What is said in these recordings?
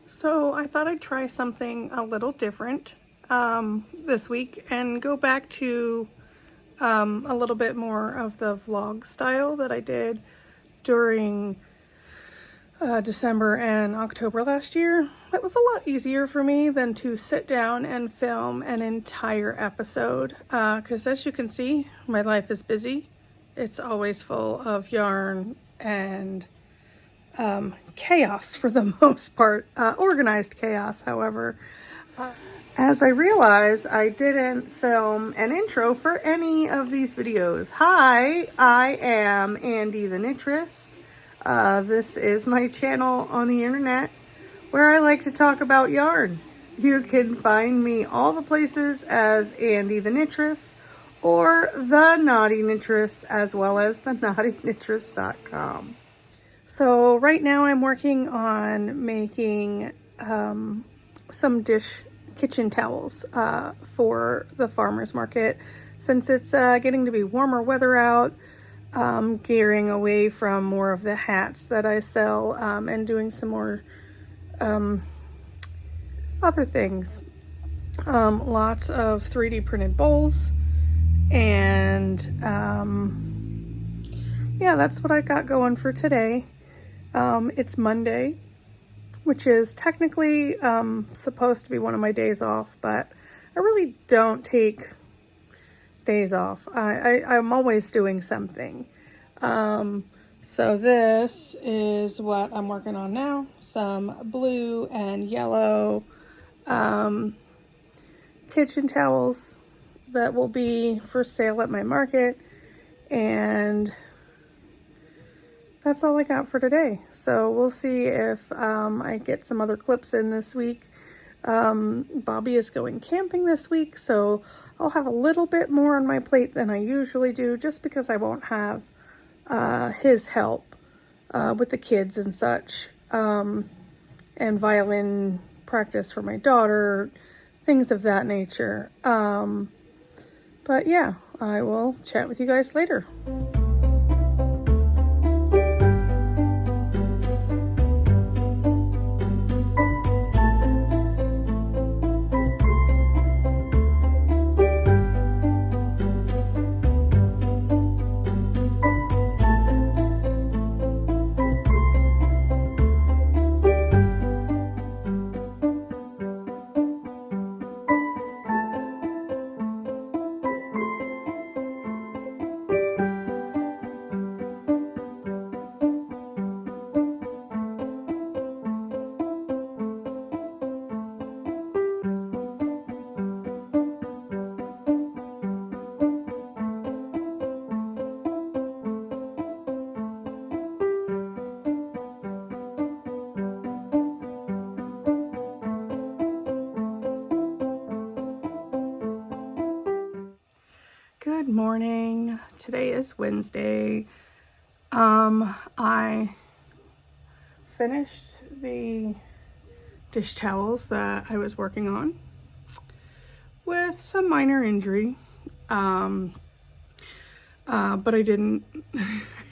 So I thought I'd try something a little different this week and go back to a little bit more of the vlog style that I did during December and October last year. It was a lot easier for me than to sit down and film an entire episode because as you can see, my life is busy. It's always full of yarn and chaos for the most part, organized chaos, however. As I realize, I didn't film an intro for any of these videos. Hi, I am Andi the Knittress. This is my channel on the internet where I like to talk about yarn. You can find me all the places as Andi the Knittress or TheKnottyKnittress, as well as TheKnottyKnittress.com. So right now I'm working on making some kitchen towels for the farmer's market. Since it's getting to be warmer weather out, gearing away from more of the hats that I sell and doing some more other things. Lots of 3D printed bowls, and yeah, that's what I got going for today. It's Monday, which is technically supposed to be one of my days off, but I really don't take days off. I'm always doing something. So this is what I'm working on now. Some blue and yellow kitchen towels that will be for sale at my market, and that's all I got for today. So we'll see if I get some other clips in this week. Bobby is going camping this week, so I'll have a little bit more on my plate than I usually do, just because I won't have his help with the kids and such, and violin practice for my daughter, things of that nature. But yeah, I will chat with you guys later. Good morning. Today is Wednesday. I finished the dish towels that I was working on with some minor injury. But I didn't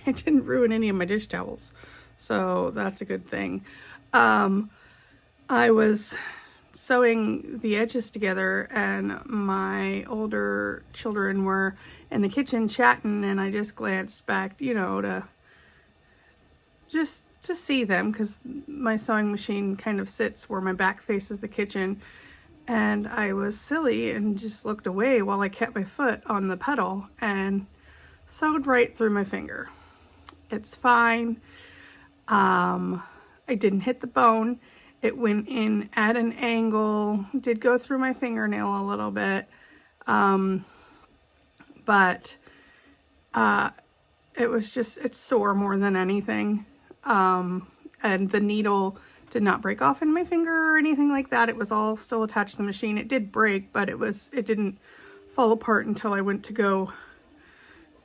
I didn't ruin any of my dish towels. So that's a good thing. I was sewing the edges together and my older children were in the kitchen chatting, and I just glanced back, you know, to see them, because my sewing machine kind of sits where my back faces the kitchen, and I was silly and just looked away while I kept my foot on the pedal and sewed right through my finger. It's fine. I didn't hit the bone. It went in at an angle, did go through my fingernail a little bit, but it was just, it's sore more than anything, and the needle did not break off in my finger or anything like that. It was all still attached to the machine. It did break, but it didn't fall apart until I went to go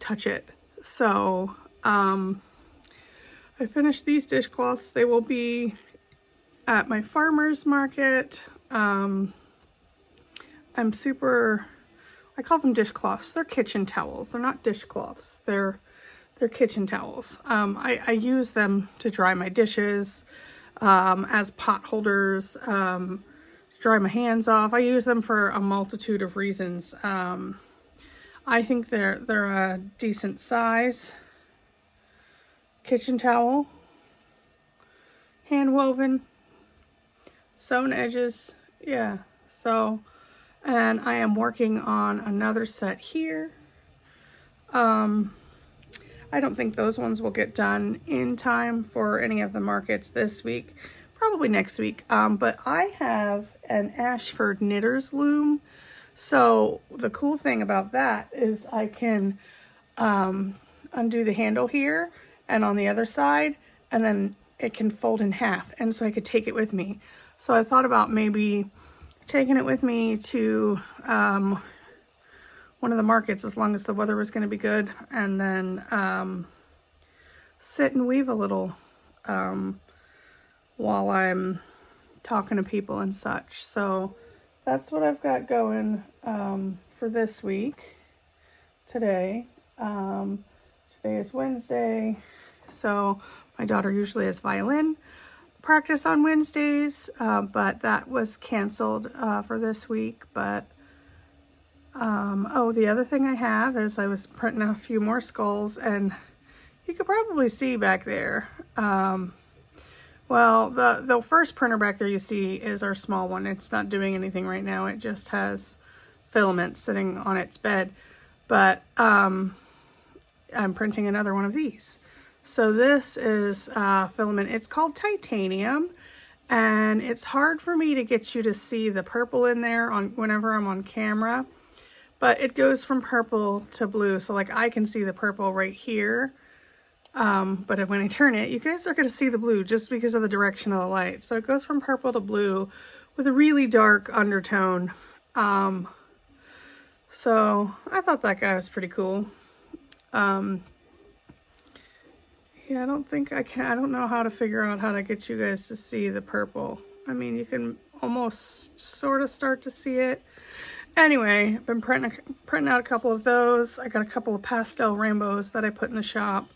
touch it. So I finished these dishcloths. They will be at my farmer's market. I call them dishcloths. They're kitchen towels. They're not dishcloths. They're kitchen towels. I use them to dry my dishes. as pot holders, to dry my hands off. I use them for a multitude of reasons. I think they're a decent size. Kitchen towel, hand woven, sewn edges, yeah. So, and I am working on another set here. I don't think those ones will get done in time for any of the markets this week, probably next week. But I have an Ashford Knitters loom. So the cool thing about that is I can undo the handle here and on the other side, and then it can fold in half. And so I could take it with me. So I thought about maybe taking it with me to one of the markets as long as the weather was going to be good, and then sit and weave a little while I'm talking to people and such. So that's what I've got going for this week. Today is Wednesday, so my daughter usually has violin practice on Wednesdays, but that was canceled for this week. But oh, the other thing I have is I was printing a few more skulls, and you could probably see back there. Well, the first printer back there you see is our small one. It's not doing anything right now. It just has filament sitting on its bed. But I'm printing another one of these. So this is filament. It's called titanium, and it's hard for me to get you to see the purple in there whenever I'm on camera. But it goes from purple to blue. So like I can see the purple right here. But when I turn it, you guys are going to see the blue just because of the direction of the light. So it goes from purple to blue with a really dark undertone. So I thought that guy was pretty cool. Yeah, I don't think I can. I don't know how to figure out how to get you guys to see the purple. I mean, you can almost sort of start to see it. Anyway, I've been printing out a couple of those. I got a couple of pastel rainbows that I put in the shop.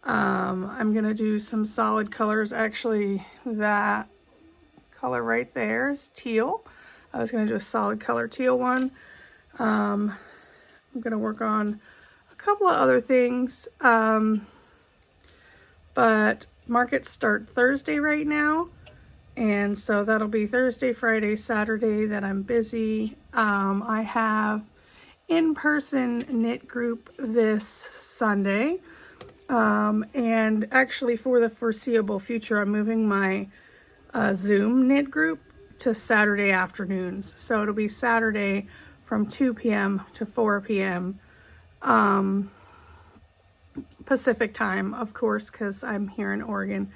I'm going to do some solid colors. Actually, that color right there is teal. I was going to do a solid color teal one. I'm going to work on a couple of other things. But markets start Thursday right now. And so that'll be Thursday, Friday, Saturday that I'm busy. I have in-person knit group this Sunday. And actually for the foreseeable future, I'm moving my Zoom knit group to Saturday afternoons. So it'll be Saturday from 2 p.m. to 4 p.m. Pacific time, of course, because I'm here in Oregon.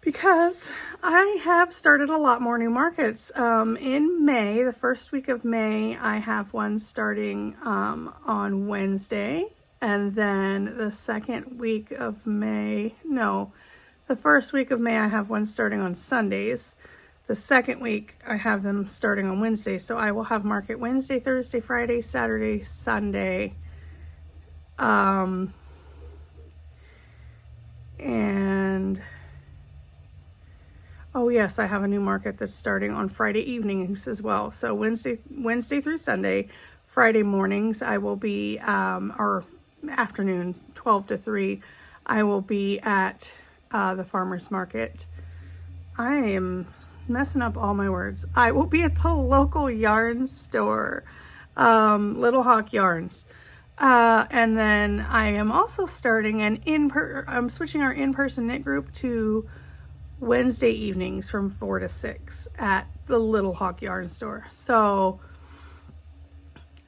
Because I have started a lot more new markets. In May, the first week of May, I have one starting on Wednesday. And then the second week of May, no, the first week of May, I have one starting on Sundays. The second week, I have them starting on Wednesday. So I will have market Wednesday, Thursday, Friday, Saturday, Sunday. And oh yes, I have a new market that's starting on Friday evenings as well. So Wednesday through Sunday, Friday mornings, I will be, or afternoon, 12 to 3, I will be at the farmer's market. I am messing up all my words. I will be at the local yarn store, Little Hawk Yarns. And then I am also starting I'm switching our in-person knit group to Wednesday evenings from 4 to 6 at the Little Hawk Yarn store. So,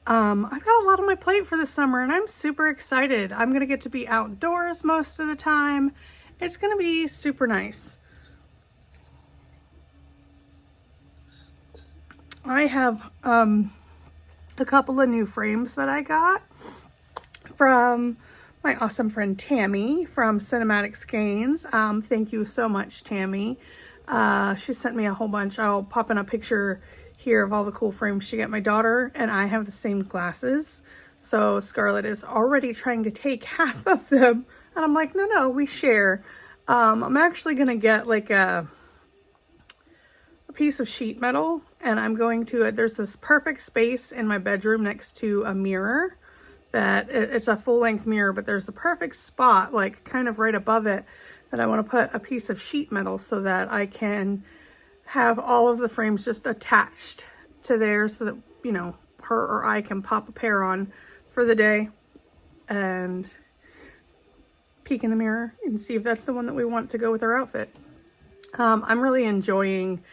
I've got a lot on my plate for the summer, and I'm super excited. I'm going to get to be outdoors most of the time. It's going to be super nice. I have, a couple of new frames that I got from my awesome friend Tammy from Cinematic Skeins. Thank you so much, Tammy. She sent me a whole bunch. I'll pop in a picture here of all the cool frames she got. My daughter and I have the same glasses, so Scarlett is already trying to take half of them, and I'm like, no, we share. I'm actually going to get like a piece of sheet metal, and I'm going to, there's this perfect space in my bedroom next to a mirror that it's a full-length mirror, but there's a perfect spot like kind of right above it that I want to put a piece of sheet metal so that I can have all of the frames just attached to there so that, you know, her or I can pop a pair on for the day and peek in the mirror and see if that's the one that we want to go with our outfit. I'm really enjoying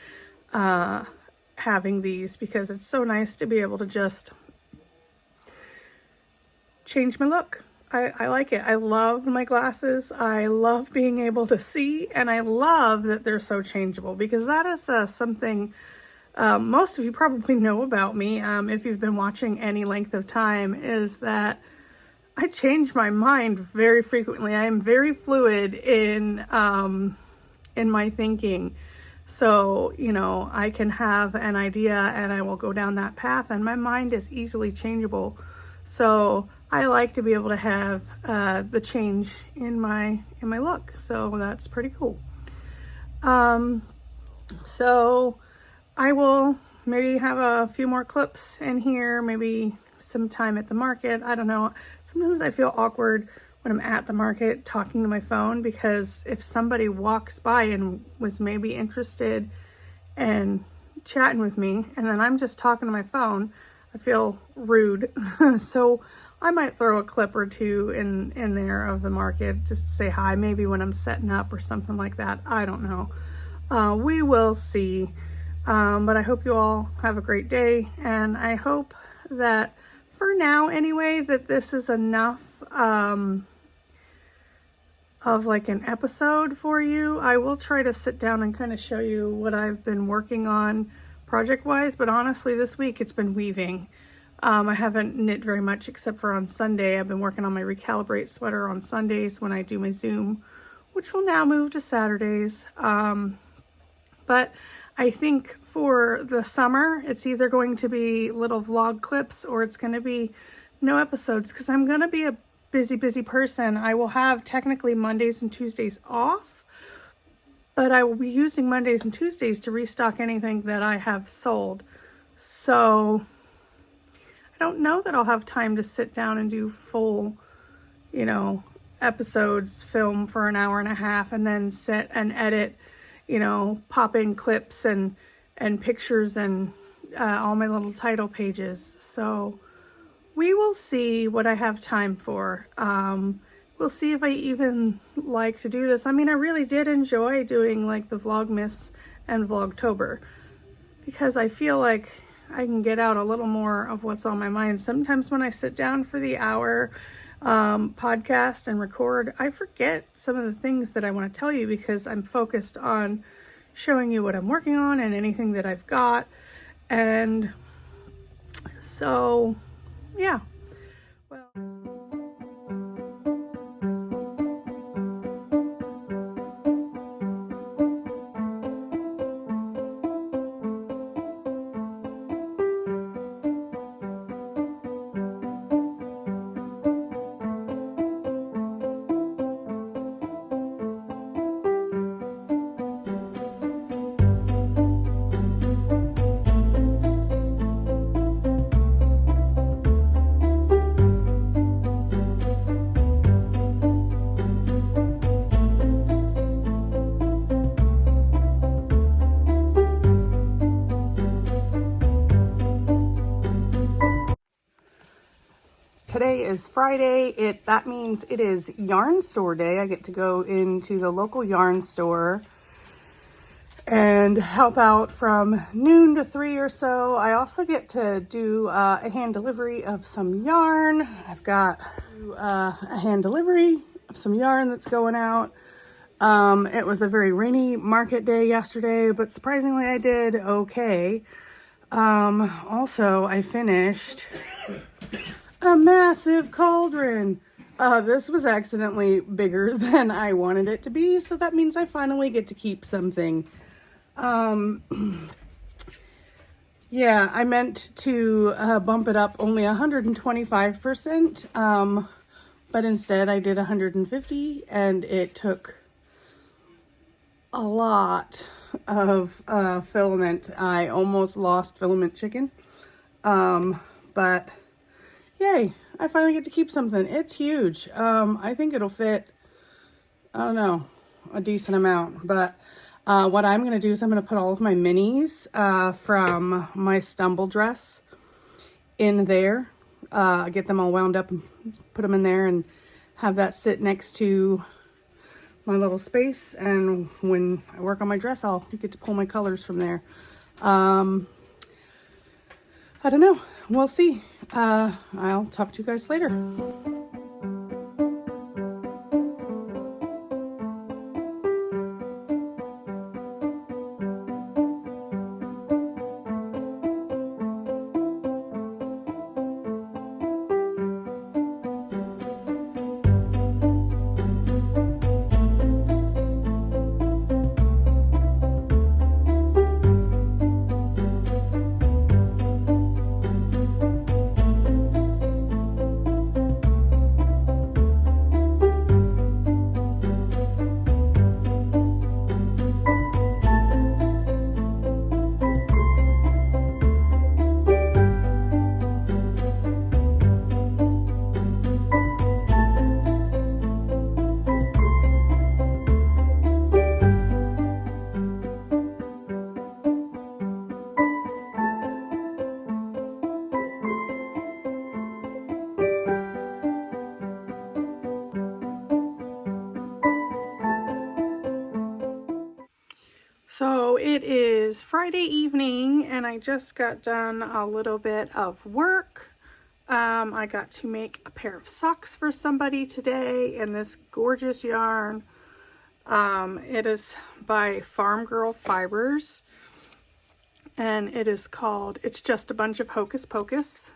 having these because it's so nice to be able to just change my look. I like it. I love my glasses. I love being able to see, and I love that they're so changeable because that is something most of you probably know about me, if you've been watching any length of time, is that I change my mind very frequently. I am very fluid in my thinking. So, you know, I can have an idea and I will go down that path, and my mind is easily changeable. So I like to be able to have the change in my look. So that's pretty cool. So I will maybe have a few more clips in here, maybe some time at the market. I don't know. Sometimes I feel awkward when I'm at the market talking to my phone, because if somebody walks by and was maybe interested in chatting with me and then I'm just talking to my phone, I feel rude. So I might throw a clip or two in there of the market just to say hi, maybe when I'm setting up or something like that. I don't know. We will see. But I hope you all have a great day, and I hope that for now anyway, that this is enough of like an episode for you. I will try to sit down and kind of show you what I've been working on project-wise, but honestly this week it's been weaving. I haven't knit very much except for on Sunday. I've been working on my Recalibrate sweater on Sundays when I do my Zoom, which will now move to Saturdays. But I think for the summer, it's either going to be little vlog clips or it's going to be no episodes, because I'm going to be a busy person. I will have technically Mondays and Tuesdays off, but I will be using Mondays and Tuesdays to restock anything that I have sold. So I don't know that I'll have time to sit down and do full, you know, episodes, film for an hour and a half, and then sit and edit, you know, pop in clips and pictures and all my little title pages. So we will see what I have time for. We'll see if I even like to do this. I mean, I really did enjoy doing like the Vlogmas and Vlogtober, because I feel like I can get out a little more of what's on my mind. Sometimes when I sit down for the hour podcast and record, I forget some of the things that I want to tell you because I'm focused on showing you what I'm working on and anything that I've got. And so, yeah. Well, today is Friday. That means it is yarn store day. I get to go into the local yarn store and help out from noon to 3 or so. I also get to do a hand delivery of some yarn. I've got a hand delivery of some yarn that's going out. It was a very rainy market day yesterday, but surprisingly I did okay. Also, I finished a massive cauldron. This was accidentally bigger than I wanted it to be, so that means I finally get to keep something. Yeah, I meant to bump it up only 125%, but instead I did 150, and it took a lot of filament. I almost lost filament chicken. But yay, I finally get to keep something. It's huge. I think it'll fit, I don't know, a decent amount. But what I'm going to do is I'm going to put all of my minis from my stumble dress in there. Get them all wound up and put them in there and have that sit next to my little space. And when I work on my dress, I'll get to pull my colors from there. I don't know. We'll see. I'll talk to you guys later. So it is Friday evening and I just got done a little bit of work. I got to make a pair of socks for somebody today in this gorgeous yarn. It is by Farm Girl Fibers and it is called It's Just a Bunch of Hocus Pocus.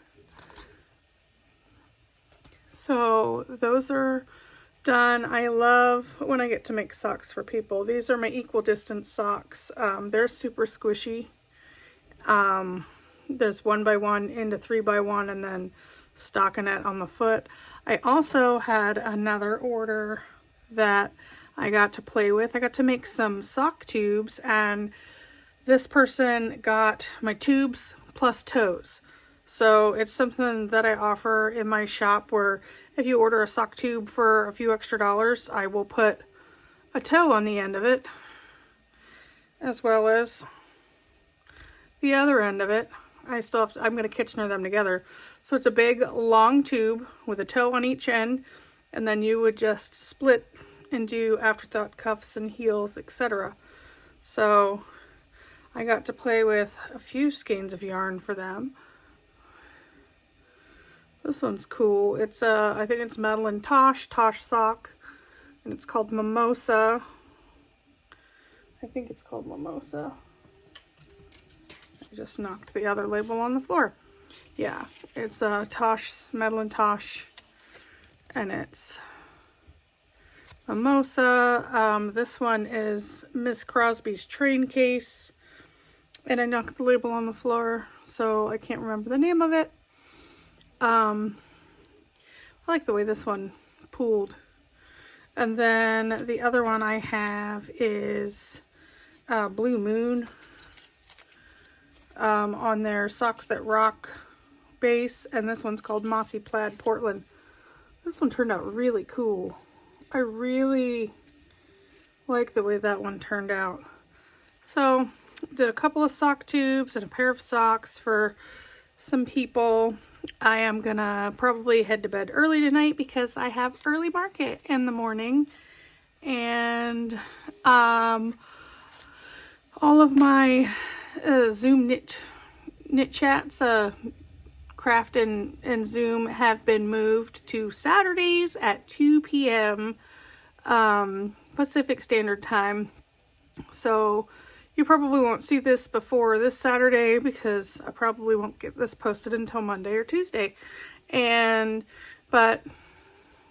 So those are done. I love when I get to make socks for people. These are my equal distance socks. They're super squishy. There's 1x1 into 3x1 and then stockinette on the foot. I also had another order that I got to play with. I got to make some sock tubes and this person got my tubes plus toes. So it's something that I offer in my shop where if you order a sock tube for a few extra dollars, I will put a toe on the end of it, as well as the other end of it. I'm going to Kitchener them together. So it's a big long tube with a toe on each end, and then you would just split and do afterthought cuffs and heels, etc. So I got to play with a few skeins of yarn for them. This one's cool. It's I think it's Madeline Tosh sock, and it's called Mimosa. I think it's called Mimosa. I just knocked the other label on the floor. Yeah, it's Madeline Tosh, and it's Mimosa. This one is Miss Crosby's train case, and I knocked the label on the floor, so I can't remember the name of it. I like the way this one pooled. And then the other one I have is Blue Moon on their Socks That Rock base, and this one's called Mossy Plaid Portland. This one turned out really cool. I really like the way that one turned out. So did a couple of sock tubes and a pair of socks for some people. I am gonna probably head to bed early tonight because I have early market in the morning, and all of my Zoom knit chats, craft and Zoom, have been moved to Saturdays at 2 p.m. Pacific Standard Time. So you probably won't see this before this Saturday because I probably won't get this posted until Monday or Tuesday. But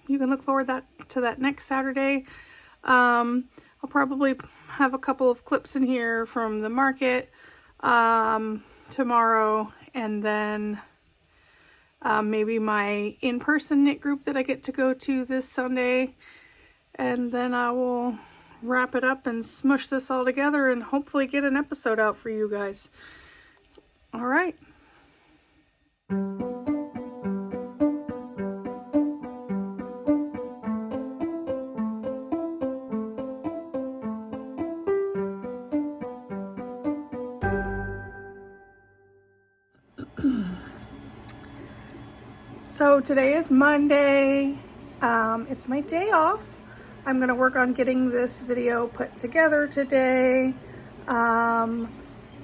you can look forward to that next Saturday. I'll probably have a couple of clips in here from the market tomorrow, and then maybe my in-person knit group that I get to go to this Sunday. And then I will wrap it up and smush this all together and hopefully get an episode out for you guys. All right. So today is Monday. It's my day off. I'm gonna work on getting this video put together today. I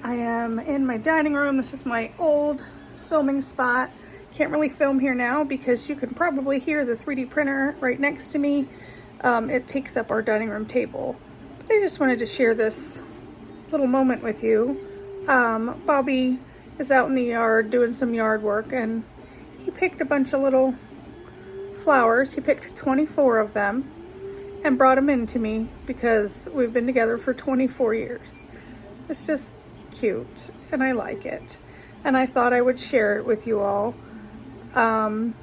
am in my dining room. This is my old filming spot. Can't really film here now because you can probably hear the 3D printer right next to me. It takes up our dining room table. But I just wanted to share this little moment with you. Bobby is out in the yard doing some yard work, and he picked a bunch of little flowers. He picked 24 of them and brought them in to me because we've been together for 24 years. It's just cute and I like it. And I thought I would share it with you all. Fun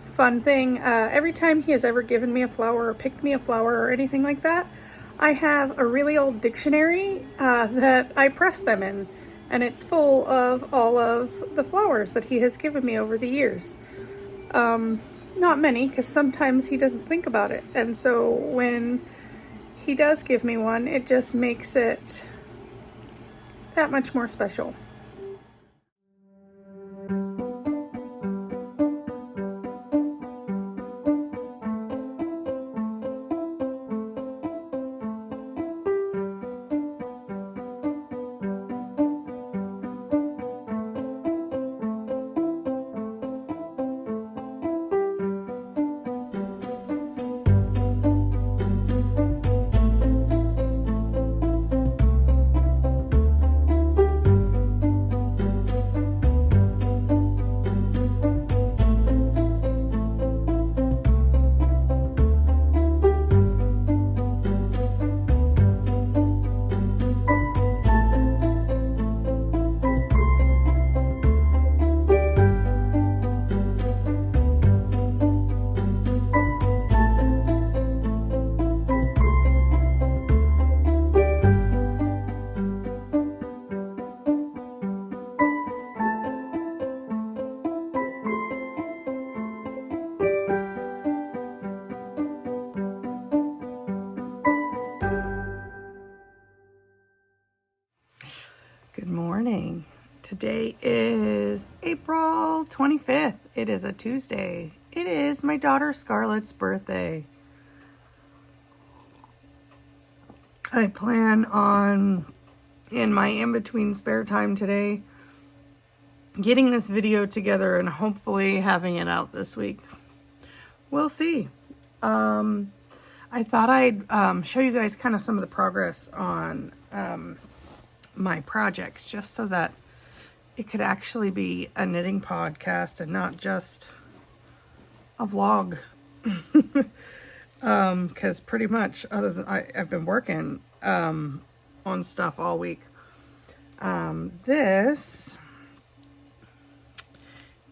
thing, every time he has ever given me a flower or picked me a flower or anything like that, I have a really old dictionary that I press them in. And it's full of all of the flowers that he has given me over the years. Not many, because sometimes he doesn't think about it. And so when he does give me one, it just makes it that much more special. Good morning. Today is April 25th. It is a Tuesday. It is my daughter Scarlett's birthday. I plan on, in my in-between spare time today, getting this video together and hopefully having it out this week. We'll see. I thought I'd show you guys kind of some of the progress on my projects, just so that it could actually be a knitting podcast and not just a vlog. Because pretty much, other than I've been working on stuff all week. This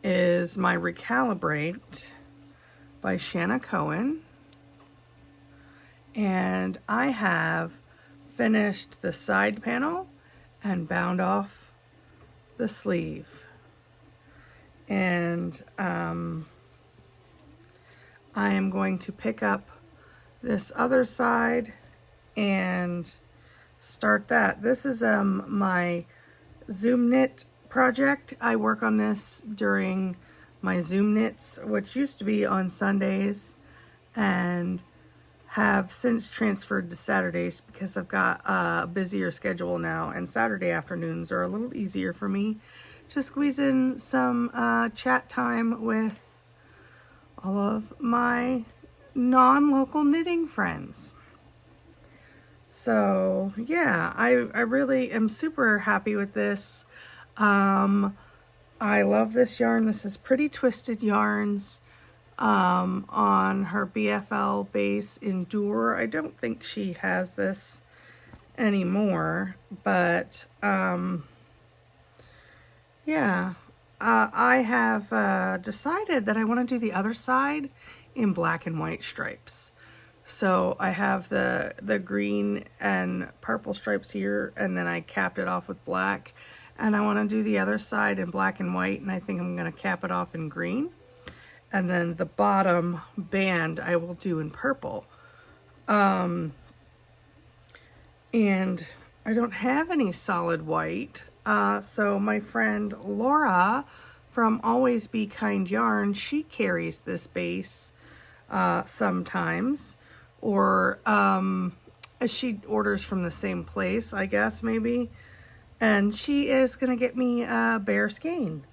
is my Recalibrate by Shana Cohen, and I have finished the side panel and bound off the sleeve, and I am going to pick up this other side and start that. This is my Zoom knit project. I work on this during my Zoom knits, which used to be on Sundays, and have since transferred to Saturdays because I've got a busier schedule now, and Saturday afternoons are a little easier for me to squeeze in some chat time with all of my non-local knitting friends. So yeah, I really am super happy with this. I love this yarn. This is Pretty Twisted Yarns on her BFL base Endure. I don't think she has this anymore, but yeah, I have decided that I want to do the other side in black and white stripes. So I have the green and purple stripes here, and then I capped it off with black. And I want to do the other side in black and white, and I think I'm going to cap it off in green. And then the bottom band I will do in purple. And I don't have any solid white. So my friend Laura from Always Be Kind Yarn, she carries this base sometimes. Or she orders from the same place, I guess, maybe. And she is going to get me a bear skein.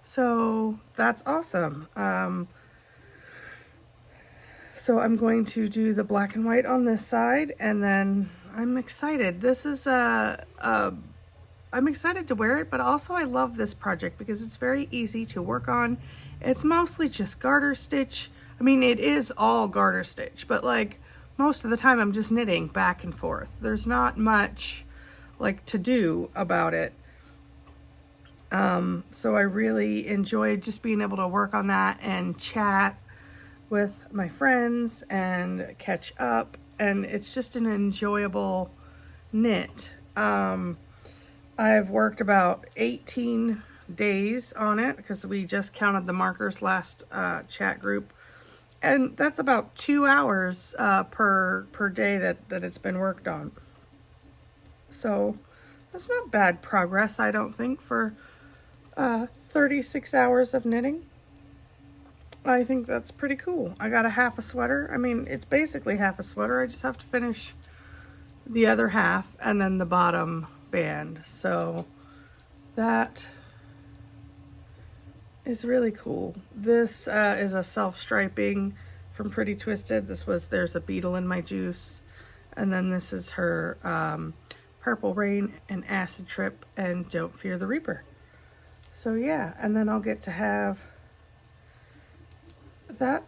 So that's awesome. So I'm going to do the black and white on this side, and then I'm excited. This is I'm excited to wear it, but also I love this project because it's very easy to work on. It's mostly just garter stitch. I mean, it is all garter stitch, but like most of the time I'm just knitting back and forth. There's not much like to do about it. So I really enjoyed just being able to work on that and chat with my friends and catch up, and it's just an enjoyable knit. I've worked about 18 days on it because we just counted the markers last chat group, and that's about 2 hours per day that it's been worked on. So that's not bad progress, I don't think, for 36 hours of knitting. I think that's pretty cool. I got a half a sweater. I mean, it's basically half a sweater. I just have to finish the other half and then the bottom band. So that is really cool. This is a self-striping from Pretty Twisted. There's a beetle in my juice. And then this is her Purple Rain and Acid Trip and Don't Fear the Reaper. So yeah, and then I'll get to have that.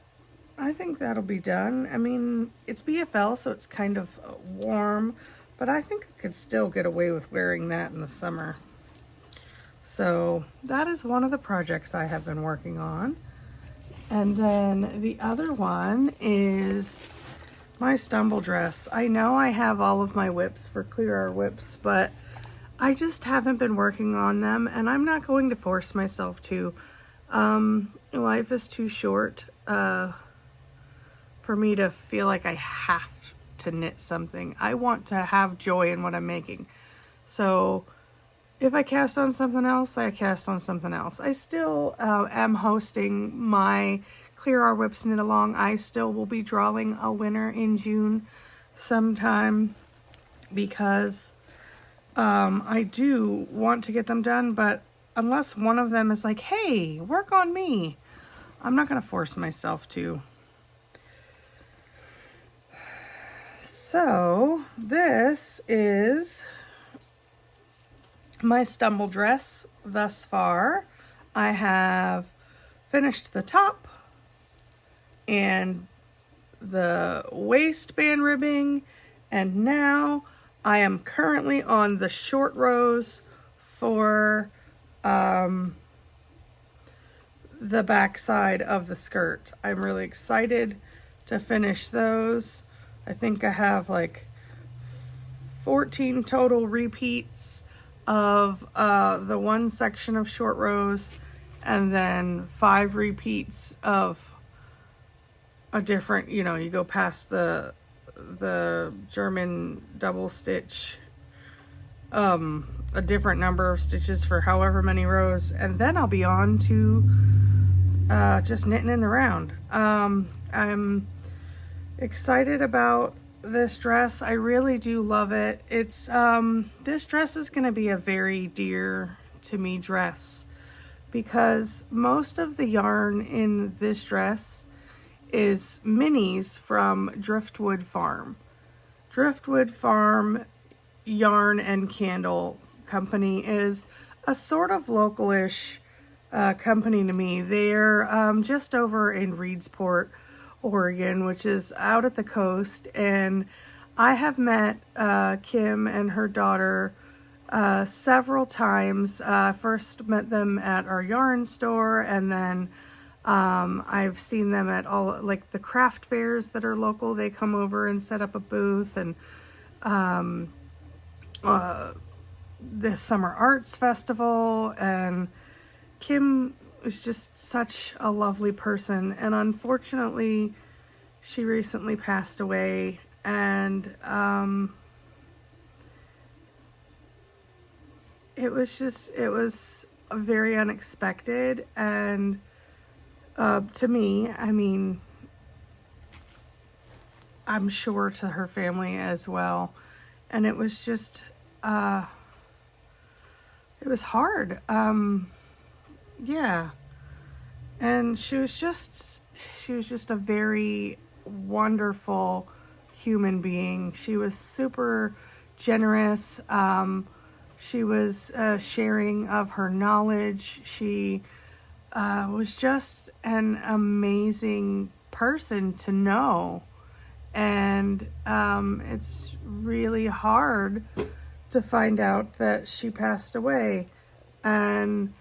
I think that'll be done. I mean, it's BFL, so it's kind of warm, but I think I could still get away with wearing that in the summer. So that is one of the projects I have been working on. And then the other one is my stumble dress. I know I have all of my whips for Clear Our Whips, but I just haven't been working on them, and I'm not going to force myself to. Life is too short for me to feel like I have to knit something. I want to have joy in what I'm making. So if I cast on something else, I cast on something else. I still am hosting my Clear Our Whips knit along. I still will be drawing a winner in June sometime because I do want to get them done, but unless one of them is like, hey, work on me, I'm not going to force myself to. So this is my stumble dress thus far. I have finished the top and the waistband ribbing, and now I am currently on the short rows for the back side of the skirt. I'm really excited to finish those. I think I have like 14 total repeats of the one section of short rows, and then 5 repeats of a different, you know, you go past the German double stitch, a different number of stitches for however many rows, and then I'll be on to just knitting in the round. I'm excited about this dress. I really do love it. It's this dress is going to be a very dear to me dress because most of the yarn in this dress is minis from Driftwood Farm. Driftwood Farm Yarn and Candle Company is a sort of localish company to me. They're just over in Reedsport, Oregon, which is out at the coast, and I have met Kim and her daughter several times. First met them at our yarn store, and then I've seen them at all, like the craft fairs that are local. They come over and set up a booth, and the Summer Arts Festival. And Kim is just such a lovely person, and unfortunately she recently passed away, and it was very unexpected, and to me, I mean, I'm sure to her family as well, and it was just it was hard. Yeah, and she was just a very wonderful human being. She was super generous. She was sharing of her knowledge. She was just an amazing person to know, and it's really hard to find out that she passed away. And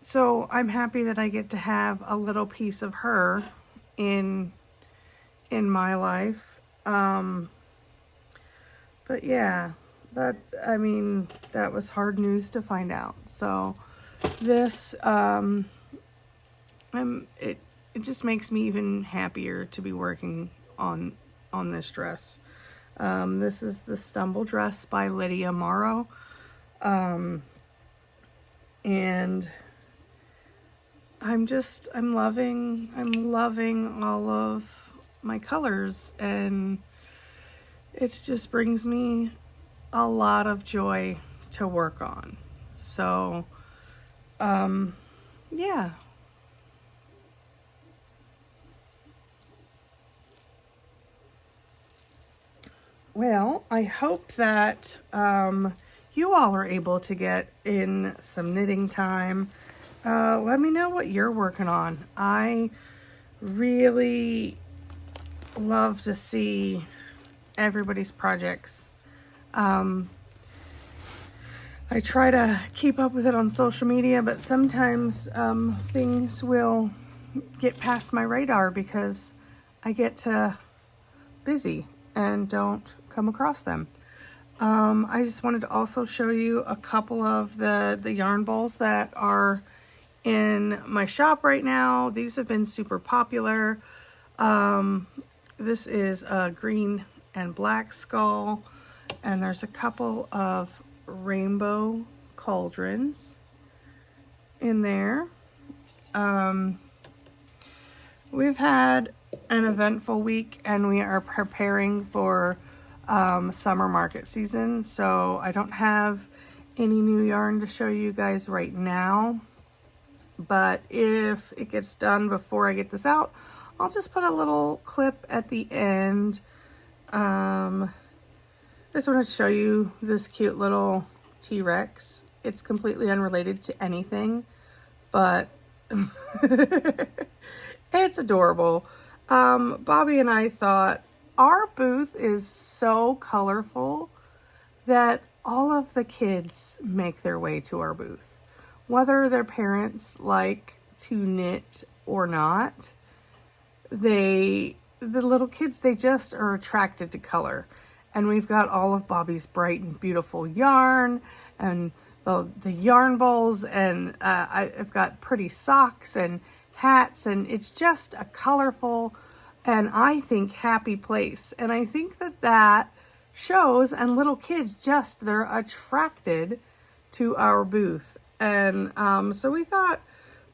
so I'm happy that I get to have a little piece of her in my life. But yeah, that was hard news to find out. So this it just makes me even happier to be working on this dress. This is the Stumble dress by Lydia Morrow. And I'm loving all of my colors, and it just brings me a lot of joy to work on. So, yeah. Well, I hope that you all are able to get in some knitting time. Let me know what you're working on. I really love to see everybody's projects. I try to keep up with it on social media, but sometimes things will get past my radar because I get busy and don't come across them. I just wanted to also show you a couple of the yarn balls that are in my shop right now. These have been super popular. This is a green and black skull, and there's a couple of rainbow cauldrons in there. We've had an eventful week, and we are preparing for summer market season, so I don't have any new yarn to show you guys right now, but if it gets done before I get this out, I'll just put a little clip at the end. Just want to show you this cute little T-Rex. It's completely unrelated to anything, but it's adorable. Bobby and I thought our booth is so colorful that all of the kids make their way to our booth, whether their parents like to knit or not. The little kids, they just are attracted to color. And we've got all of Bobby's bright and beautiful yarn, and the yarn bowls, and I've got pretty socks and hats, and it's just a colorful and I think happy place. And I think that shows, and little kids just, they're attracted to our booth. And so we thought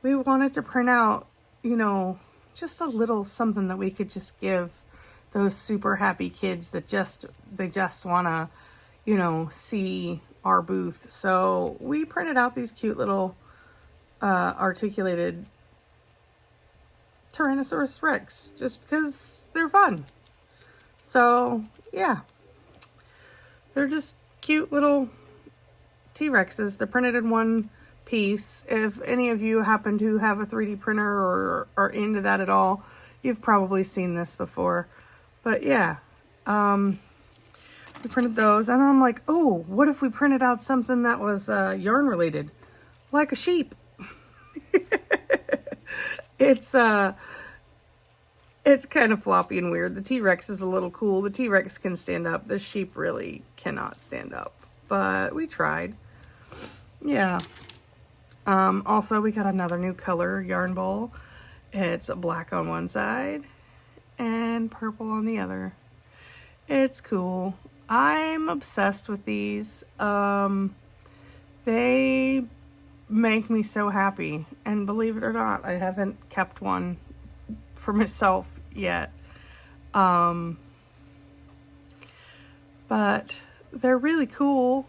we wanted to print out, you know, just a little something that we could just give those super happy kids that they just want to, you know, see our booth. So we printed out these cute little articulated Tyrannosaurus Rex just because they're fun. So yeah, they're just cute little T-Rexes. They're printed in one piece. If any of you happen to have a 3D printer or are into that at all, you've probably seen this before. But yeah, we printed those, and I'm like, oh, what if we printed out something that was yarn related, like a sheep? It's kind of floppy and weird. The T-Rex is a little cool. The T-Rex can stand up. The sheep really cannot stand up, but we tried. Yeah. Also, we got another new color yarn ball. It's black on one side and purple on the other. It's cool. I'm obsessed with these. They make me so happy. And believe it or not, I haven't kept one for myself yet. But they're really cool.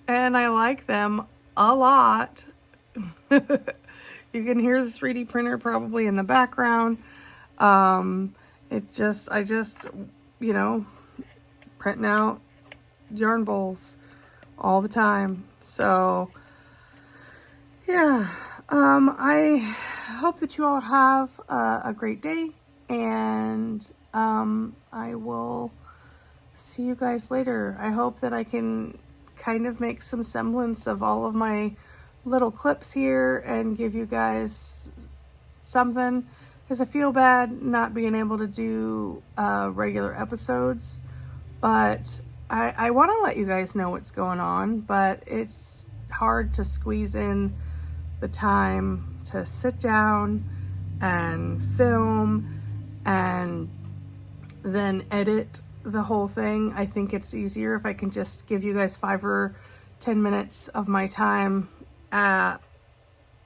And I like them a lot. You can hear the 3D printer probably in the background. I just, you know, printing out yarn bowls all the time. So, yeah, I hope that you all have a great day, and I will see you guys later. I hope that I can kind of make some semblance of all of my little clips here and give you guys something, because I feel bad not being able to do regular episodes, but I want to let you guys know what's going on, but it's hard to squeeze in the time to sit down and film and then edit the whole thing. I think it's easier if I can just give you guys 5 or 10 minutes of my time, and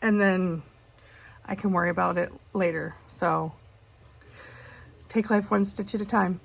then I can worry about it later. So take life one stitch at a time.